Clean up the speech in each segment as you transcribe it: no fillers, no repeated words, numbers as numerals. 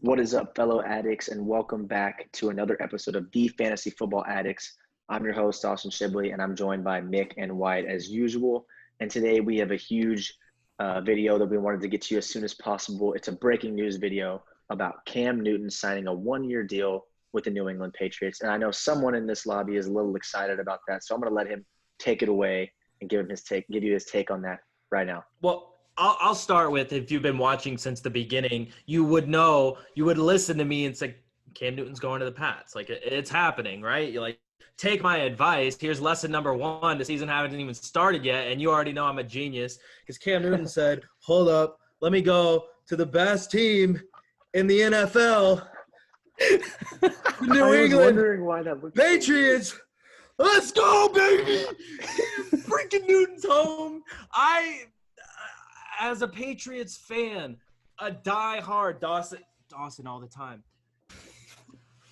What is up, fellow addicts, and welcome back to another episode of The Fantasy Football Addicts. I'm your host, Austin Shibley, and I'm joined by Mick and Wyatt as usual. And today we have a huge video that we wanted to get to you as soon as possible. It's a breaking news video about Cam Newton signing a one-year deal with the New England Patriots. And I know someone in this lobby is a little excited about that, so I'm going to let him take it away and give you his take on that right now. Well, I'll start with, if you've been watching since the beginning, you would listen to me and say, Cam Newton's going to the Pats. Like, it's happening, right? You're like, take my advice. Here's lesson number one. The season hasn't even started yet, and you already know I'm a genius. Because Cam Newton said, hold up, let me go to the best team in the NFL. New England Patriots. Let's go, baby! Freaking Newton's home. As a Patriots fan, a die-hard Dawson all the time.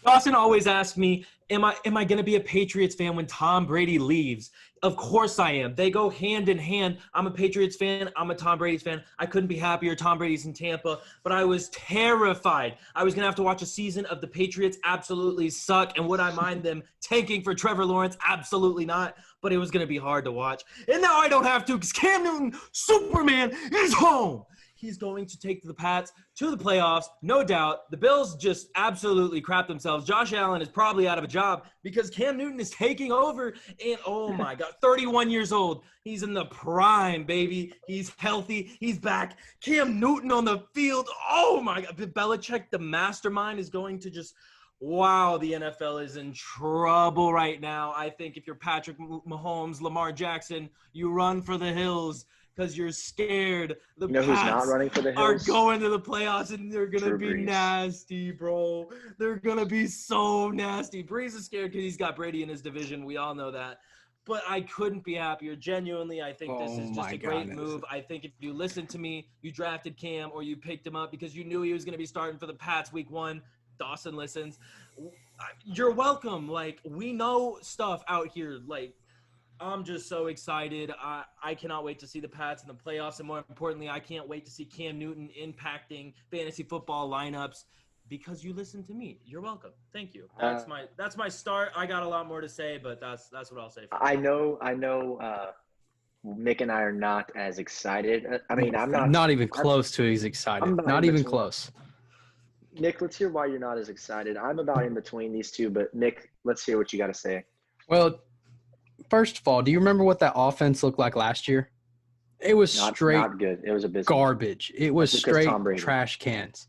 Dawson always asks me, am I going to be a Patriots fan when Tom Brady leaves? Of course I am. They go hand in hand. I'm a Patriots fan. I'm a Tom Brady fan. I couldn't be happier. Tom Brady's in Tampa, but I was terrified. I was going to have to watch a season of the Patriots absolutely suck, and would I mind them tanking for Trevor Lawrence? Absolutely not, but it was going to be hard to watch. And now I don't have to because Cam Newton, Superman, is home. He's going to take the Pats to the playoffs, no doubt. The Bills just absolutely crap themselves. Josh Allen is probably out of a job because Cam Newton is taking over. And, oh, my God, 31 years old. He's in the prime, baby. He's healthy. He's back. Cam Newton on the field. Oh, my God. Belichick, the mastermind, is going to just – wow, the NFL is in trouble right now. I think if you're Patrick Mahomes, Lamar Jackson, you run for the hills because you're scared. The Pats who's not running for the hills? Are going to the playoffs, and they're going to be nasty, bro. They're going to be so nasty. Breeze is scared because he's got Brady in his division. We all know that. But I couldn't be happier. Genuinely, I think this is just a great move. I think if you listened to me, you drafted Cam or you picked him up because you knew he was going to be starting for the Pats week 1. Dawson listens. You're welcome. Like, we know stuff out here. Like, I'm just so excited. I cannot wait to see the Pats in the playoffs, and more importantly, I can't wait to see Cam Newton impacting fantasy football lineups because you listened to me. You're welcome. Thank you. That's my start. I got a lot more to say, but that's what I'll say. I know. Nick and I are not as excited. I mean, I'm not even close to as excited. Not even close. Nick, let's hear why you're not as excited. I'm about in between these two, but Nick, let's hear what you got to say. Well, first of all, do you remember what that offense looked like last year? It was not good. It was abysmal. Garbage. It was straight trash cans.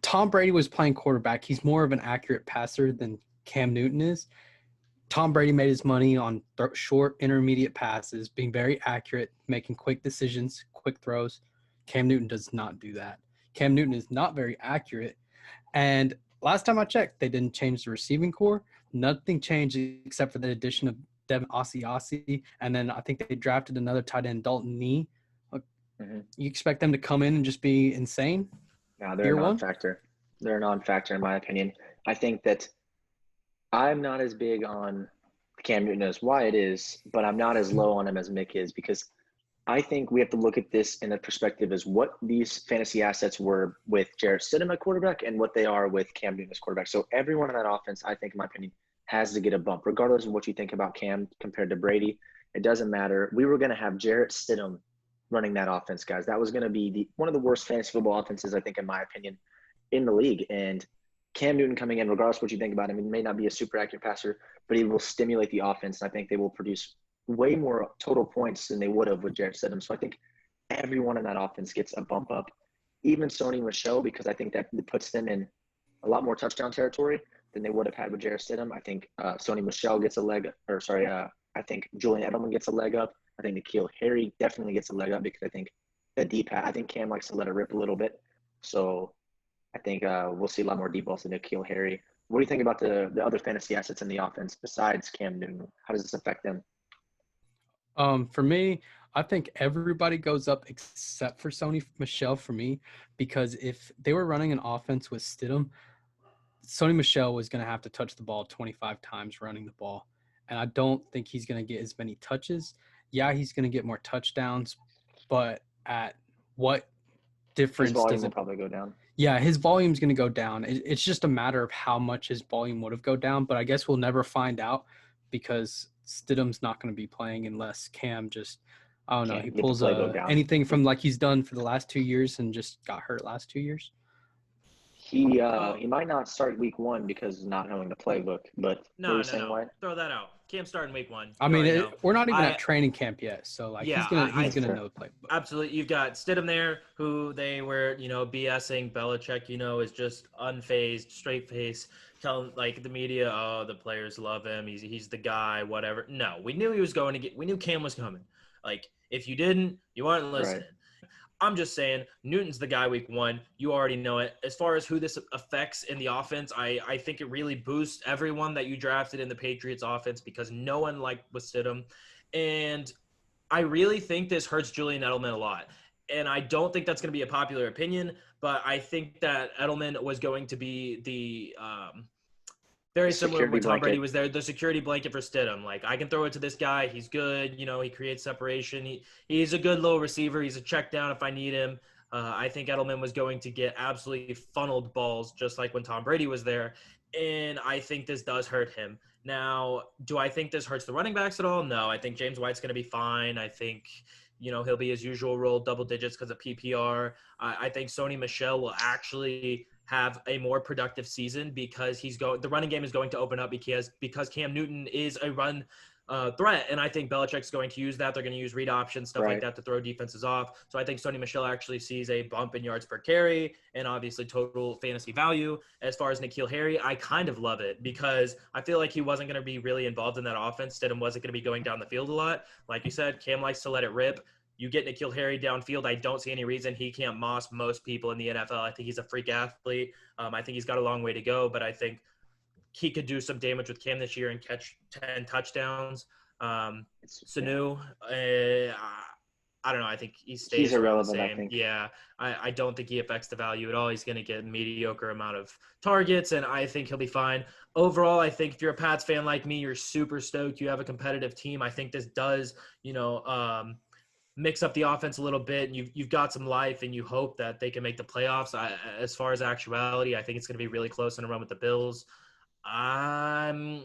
Tom Brady was playing quarterback. He's more of an accurate passer than Cam Newton is. Tom Brady made his money on short, intermediate passes, being very accurate, making quick decisions, quick throws. Cam Newton does not do that. Cam Newton is not very accurate. And last time I checked, they didn't change the receiving core. Nothing changed except for the addition of Devin Asiasi. And then I think they drafted another tight end, Dalton Nee. You expect them to come in and just be insane? No, they're a non-factor. They're a non-factor in my opinion. I think that I'm not as big on Cam Newton as Wyatt is, but I'm not as low on him as Mick is because I think we have to look at this in the perspective as what these fantasy assets were with Jarrett Stidham at quarterback and what they are with Cam Newton as quarterback. So everyone in that offense, I think, in my opinion, has to get a bump. Regardless of what you think about Cam compared to Brady, it doesn't matter. We were going to have Jarrett Stidham running that offense, guys. That was going to be one of the worst fantasy football offenses, I think, in my opinion, in the league. And Cam Newton coming in, regardless of what you think about him, he may not be a super accurate passer, but he will stimulate the offense, and I think they will produce way more total points than they would have with Jarrett Stidham. So I think everyone in that offense gets a bump up, even Sony Michel, because I think that puts them in a lot more touchdown territory than they would have had with Jarrett Stidham. I think Sony Michel gets a leg – I think Julian Edelman gets a leg up. I think N'Keal Harry definitely gets a leg up because I think the deep – I think Cam likes to let it rip a little bit. So I think we'll see a lot more deep balls than N'Keal Harry. What do you think about the other fantasy assets in the offense besides Cam Newton? How does this affect them? For me, I think everybody goes up except for Sony Michel for me, because if they were running an offense with Stidham, Sony Michel was going to have to touch the ball 25 times running the ball. And I don't think he's going to get as many touches. Yeah, he's going to get more touchdowns, but at what difference his volume does will it? probably go down. Yeah, his volume's going to go down. It's just a matter of how much his volume would have go down, but I guess we'll never find out because Stidham's not going to be playing unless Cam just, I don't know, he pulls anything from like he's done for the last 2 years and just got hurt last 2 years. He might not start week 1 because not knowing the playbook, but no. Throw that out. Cam starting week 1. I mean, we're not even at training camp yet, so like he's gonna know the playbook. Absolutely, you've got Stidham there, who they were BSing. Belichick, is just unfazed, straight face, telling like the media, oh, the players love him. He's the guy, whatever. No, we knew he was going to get. We knew Cam was coming. Like if you didn't, you weren't listening. Right. I'm just saying, Newton's the guy week 1. You already know it. As far as who this affects in the offense, I think it really boosts everyone that you drafted in the Patriots offense because no one liked Stidham. And I really think this hurts Julian Edelman a lot. And I don't think that's going to be a popular opinion, but I think that Edelman was going to be the very similar when Tom Brady was there, the security blanket for Stidham. Like, I can throw it to this guy. He's good. He creates separation. He's a good little receiver. He's a check down if I need him. I think Edelman was going to get absolutely funneled balls just like when Tom Brady was there. And I think this does hurt him. Now, do I think this hurts the running backs at all? No. I think James White's going to be fine. I think, he'll be his usual role, double digits because of PPR. I think Sony Michel will actually have a more productive season because the running game is going to open up because Cam Newton is a run threat. And I think Belichick's going to use that. They're going to use read options, stuff like that to throw defenses off. So I think Sony Michel actually sees a bump in yards per carry and obviously total fantasy value. As far as N'Keal Harry, I kind of love it because I feel like he wasn't going to be really involved in that offense. Stidham wasn't going to be going down the field a lot. Like you said, Cam likes to let it rip. You get N'Keal Harry downfield. I don't see any reason he can't moss most people in the NFL. I think he's a freak athlete. I think he's got a long way to go, but I think he could do some damage with Cam this year and catch 10 touchdowns. Sanu, I don't know. I think he's irrelevant, I think. Yeah, I don't think he affects the value at all. He's going to get a mediocre amount of targets, and I think he'll be fine. Overall, I think if you're a Pats fan like me, you're super stoked. You have a competitive team. I think this does, mix up the offense a little bit, and you've got some life, and you hope that they can make the playoffs. As far as actuality, I think it's going to be really close in a run with the Bills. I'm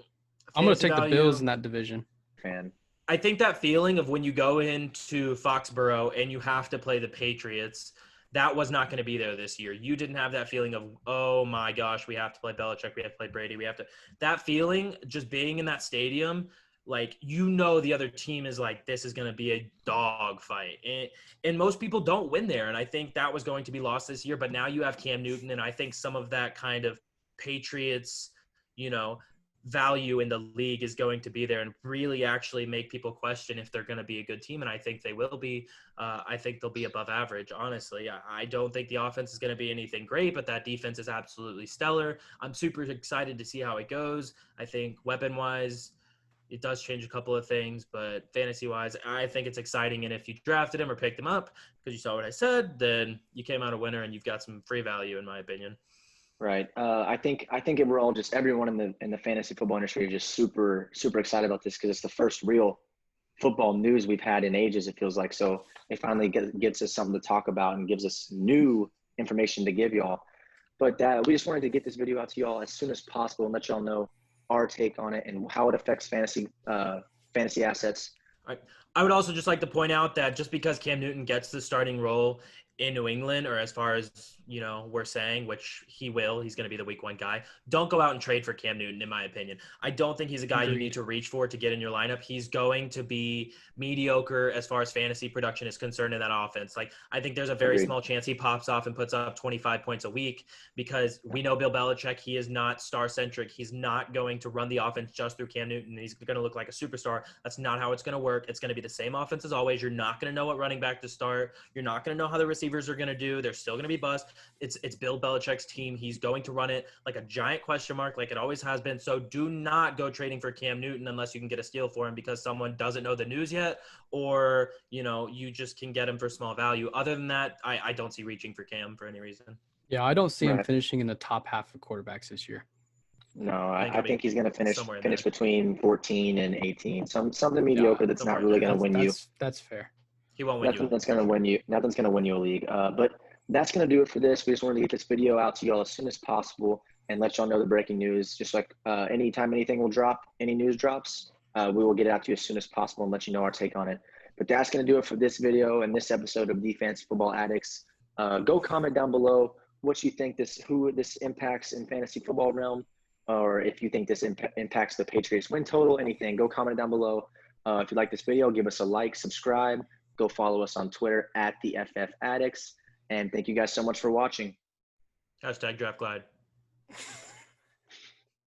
going to take the Bills in that division. Fan. I think that feeling of when you go into Foxborough and you have to play the Patriots, that was not going to be there this year. You didn't have that feeling of, oh my gosh, we have to play Belichick, we have to play Brady, that feeling just being in that stadium. Like, the other team is like, this is going to be a dog fight. And most people don't win there. And I think that was going to be lost this year. But now you have Cam Newton. And I think some of that kind of Patriots, value in the league is going to be there and really actually make people question if they're going to be a good team. And I think they will be. I think they'll be above average, honestly. I don't think the offense is going to be anything great, but that defense is absolutely stellar. I'm super excited to see how it goes. I think weapon-wise, it does change a couple of things, but fantasy-wise, I think it's exciting. And if you drafted him or picked him up because you saw what I said, then you came out a winner and you've got some free value, in my opinion. Right. I think we're all just everyone in the fantasy football industry is just super, super excited about this because it's the first real football news we've had in ages, it feels like. So it finally gets us something to talk about and gives us new information to give y'all. But we just wanted to get this video out to y'all as soon as possible and let y'all know our take on it and how it affects fantasy assets. I would also just like to point out that just because Cam Newton gets the starting role in New England, or as far as, we're saying, which he will, he's going to be the week 1 guy. Don't go out and trade for Cam Newton, in my opinion. I don't think he's a guy you need to reach for to get in your lineup. He's going to be mediocre as far as fantasy production is concerned in that offense. Like, I think there's a very small chance he pops off and puts up 25 points a week because we know Bill Belichick, he is not star-centric. He's not going to run the offense just through Cam Newton. He's going to look like a superstar. That's not how it's going to work. It's going to be the same offense as always. You're not going to know what running back to start. You're not going to know how the receivers are going to do. They're still going to be bust. It's Bill Belichick's team. He's going to run it like a giant question mark, like it always has been. So do not go trading for Cam Newton unless you can get a steal for him because someone doesn't know the news yet, or you just can get him for small value. Other than that, I don't see reaching for Cam for any reason. Yeah, I don't see him finishing in the top half of quarterbacks this year. No, I think he's going to finish between 14 and 18. Something mediocre that's not really going to win you. That's fair. He won't win Nothing's going to win you a league. But that's going to do it for this. We just wanted to get this video out to y'all as soon as possible and let y'all know the breaking news. Just like anytime anything will drop, any news drops, we will get it out to you as soon as possible and let you know our take on it. But that's going to do it for this video and this episode of the Fantasy Football Addicts. Go comment down below what you think who this impacts in fantasy football realm, or if you think this impacts the Patriots win total, anything. Go comment down below. If you like this video, give us a like, subscribe. Go follow us on Twitter at the FF Addicts. And thank you guys so much for watching. #DraftGlide.